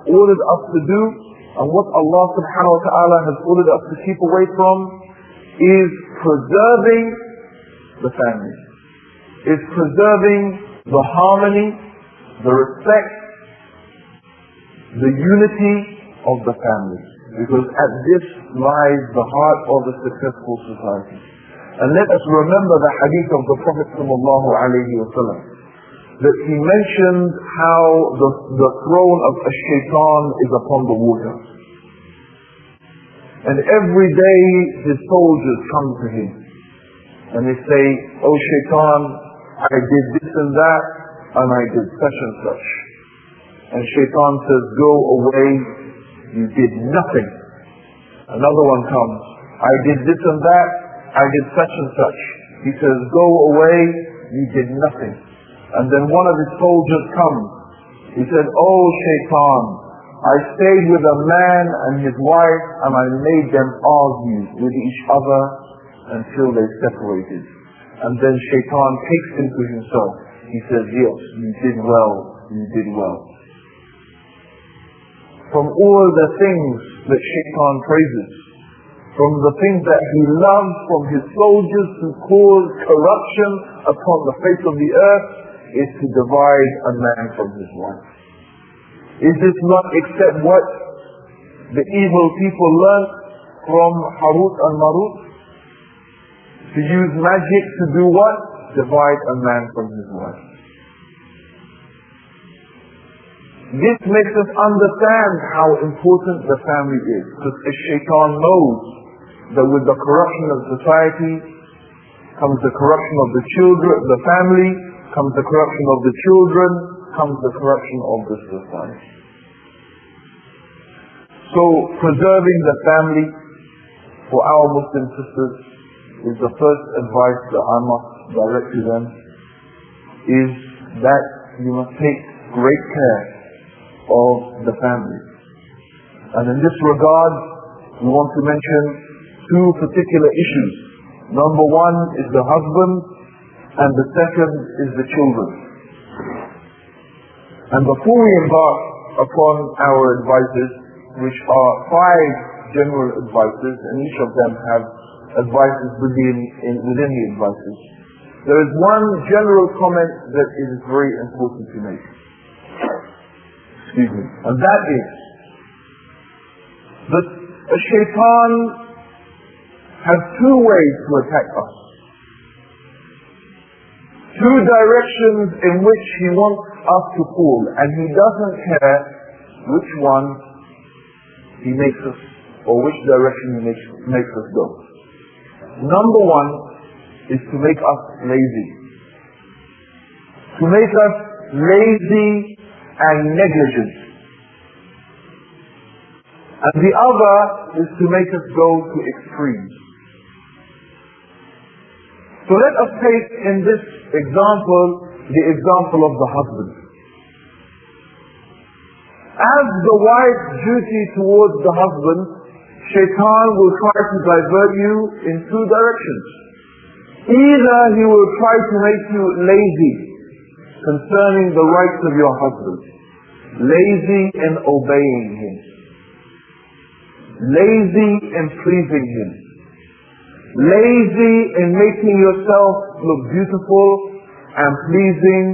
ordered us to do and what Allah subhanahu wa ta'ala has ordered us to keep away from is preserving the family, is preserving the harmony, the respect, the unity of the family. Because at this lies the heart of a successful society. And let us remember the hadith of the Prophet sallallahu alaihi wasallam, that he mentioned how the throne of a shaitan is upon the water. And every day his soldiers come to him and they say, "Oh shaitan, I did this and that, and I did such and such." And shaitan says, "Go away, you did nothing." Another one comes, "I did this and that, I did such and such." He says, "Go away, you did nothing." And then one of his soldiers comes. He said, "Oh shaitan, I stayed with a man and his wife and I made them argue with each other until they separated." And then shaitan takes him to himself. He says, "Yes, you did well, you did well." From all the things that shaitan praises, from the things that he loves from his soldiers to cause corruption upon the face of the earth, is to divide a man from his wife. Is this not except what the evil people learned from Harut and Marut? To use magic to do what? Divide a man from his wife. This makes us understand how important the family is. Because the shaitan knows that with the corruption of society comes the corruption of the children, the family, comes the corruption of the children, comes the corruption of the society. So preserving the family for our Muslim sisters is the first advice that I must direct to them, is that you must take great care of the family. And in this regard, we want to mention two particular issues. Number one is the husband, and the second is the children. And before we embark upon our advices, which are 5 general advices, and each of them have advices within the advices, there is one general comment that is very important to make. Excuse me. And that is that a shaitan has 2 ways to attack us. 2 directions in which he wants us to fall, and he doesn't care which one he makes us, or which direction he makes us go. Number one is to make us lazy. To make us lazy and negligent. And the other is to make us go to extremes. So let us take in this example, the example of the husband. As the wife's duty towards the husband, shaitan will try to divert you in 2 directions. Either he will try to make you lazy concerning the rights of your husband, lazy in obeying him, lazy in pleasing him, lazy in making yourself look beautiful and pleasing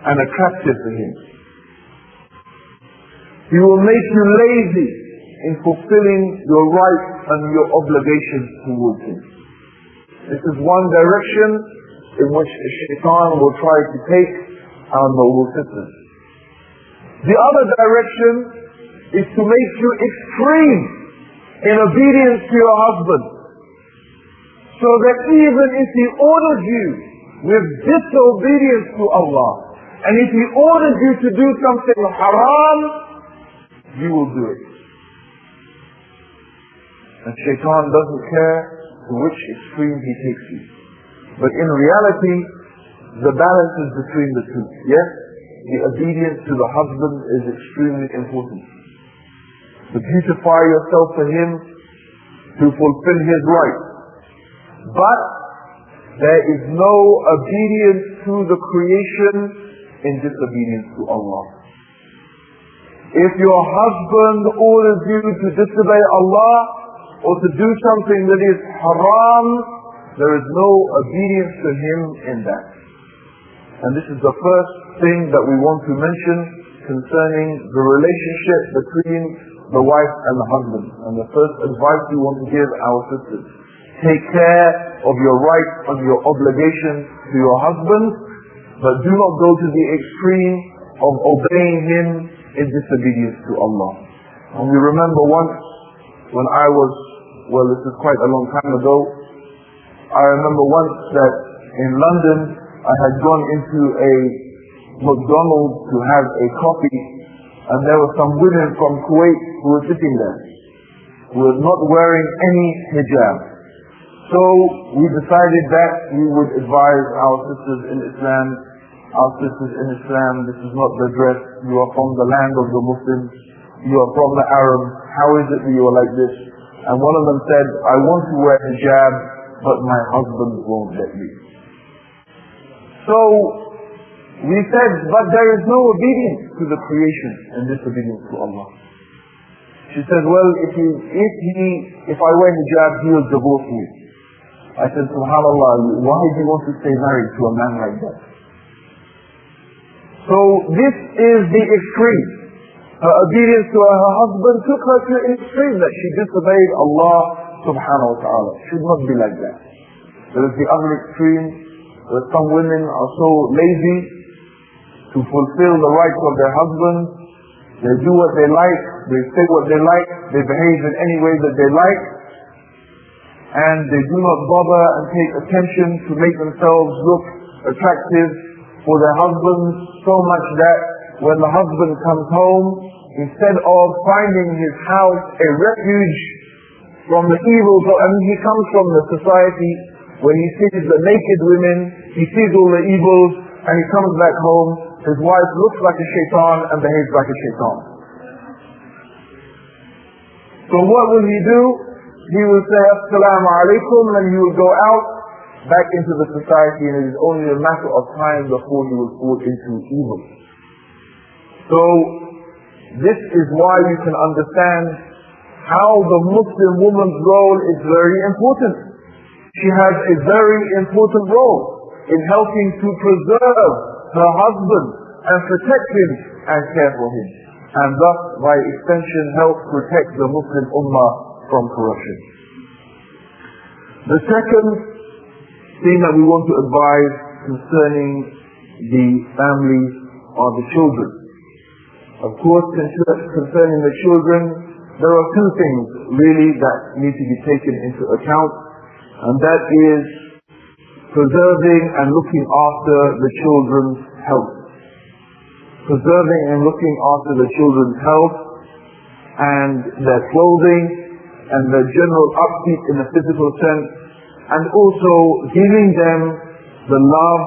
and attractive to him. He will make you lazy in fulfilling your rights and your obligations towards him. This is one direction in which shaitan will try to take our noble sisters. The other direction is to make you extreme in obedience to your husband, so that even if he orders you with disobedience to Allah, and if he orders you to do something haram, you will do it. And shaitan doesn't care to which extreme he takes you. But in reality, the balance is between the 2. Yes, the obedience to the husband is extremely important. To beautify yourself for him, to fulfill his rights. But there is no obedience to the creation in disobedience to Allah. If your husband orders you to disobey Allah or to do something that is haram, there is no obedience to him in that. And this is the first thing that we want to mention concerning the relationship between the wife and the husband. And the first advice we want to give our sisters: take care of your rights and your obligations to your husband, but do not go to the extreme of obeying him in disobedience to Allah. And we remember once when I was, well, this is quite a long time ago, I remember once that in London I had gone into a McDonald's to have a coffee, and there were some women from Kuwait who were sitting there, who were not wearing any hijab. So we decided that we would advise our sisters in Islam, this is not the dress, you are from the land of the Muslims, you are from the Arabs, how is it that you are like this? And one of them said, I want to wear hijab, but my husband won't let me. So we said, but there is no obedience to the creation and disobedience to Allah. She said, well, if I wear hijab, he will divorce me. I said, subhanallah, why do you want to stay married to a man like that? So this is the extreme. Her obedience to her husband took her to an extreme that she disobeyed Allah subhanahu wa ta'ala. It should not be like that. There is the other extreme where some women are so lazy to fulfill the rights of their husbands. They do what they like, they say what they like, they behave in any way that they like, and they do not bother and take attention to make themselves look attractive for their husbands, so much that when the husband comes home, instead of finding his house a refuge from the evils, he comes from the society when he sees the naked women, he sees all the evils, and he comes back home, his wife looks like a shaitan and behaves like a shaitan. So what will he do? He will say, Assalamu alaikum, and he will go out back into the society, and it is only a matter of time before he will fall into evil. So this is why you can understand how the Muslim woman's role is very important. She has a very important role in helping to preserve her husband and protect him and care for him, and thus by extension help protect the Muslim Ummah from corruption. The second thing that we want to advise concerning the family are the children. Of course, concerning the children, there are two things really that need to be taken into account, and that is preserving and looking after the children's health. Preserving and looking after the children's health and their clothing and their general upkeep in a physical sense, and also giving them the love,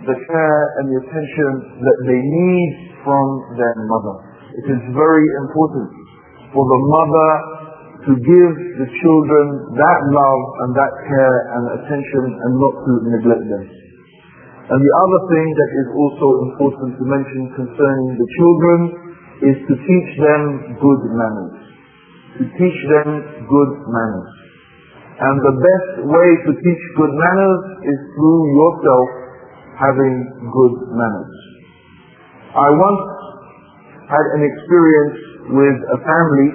the care and the attention that they need from their mother. It is very important for the mother to give the children that love and that care and attention and not to neglect them. And the other thing that is also important to mention concerning the children is to teach them good manners. To teach them good manners. And the best way to teach good manners is through yourself having good manners. I once had an experience with a family,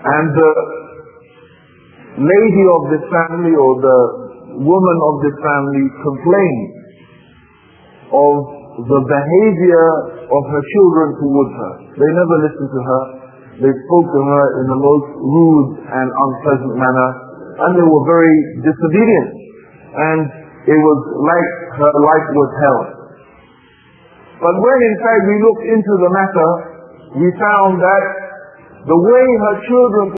and the lady of this family, or the woman of this family, complained of the behavior of her children towards her. They never listened to her. They spoke to her in the most rude and unpleasant manner, and they were very disobedient. And it was like her life was hell. But when in fact we looked into the matter, we found that the way her children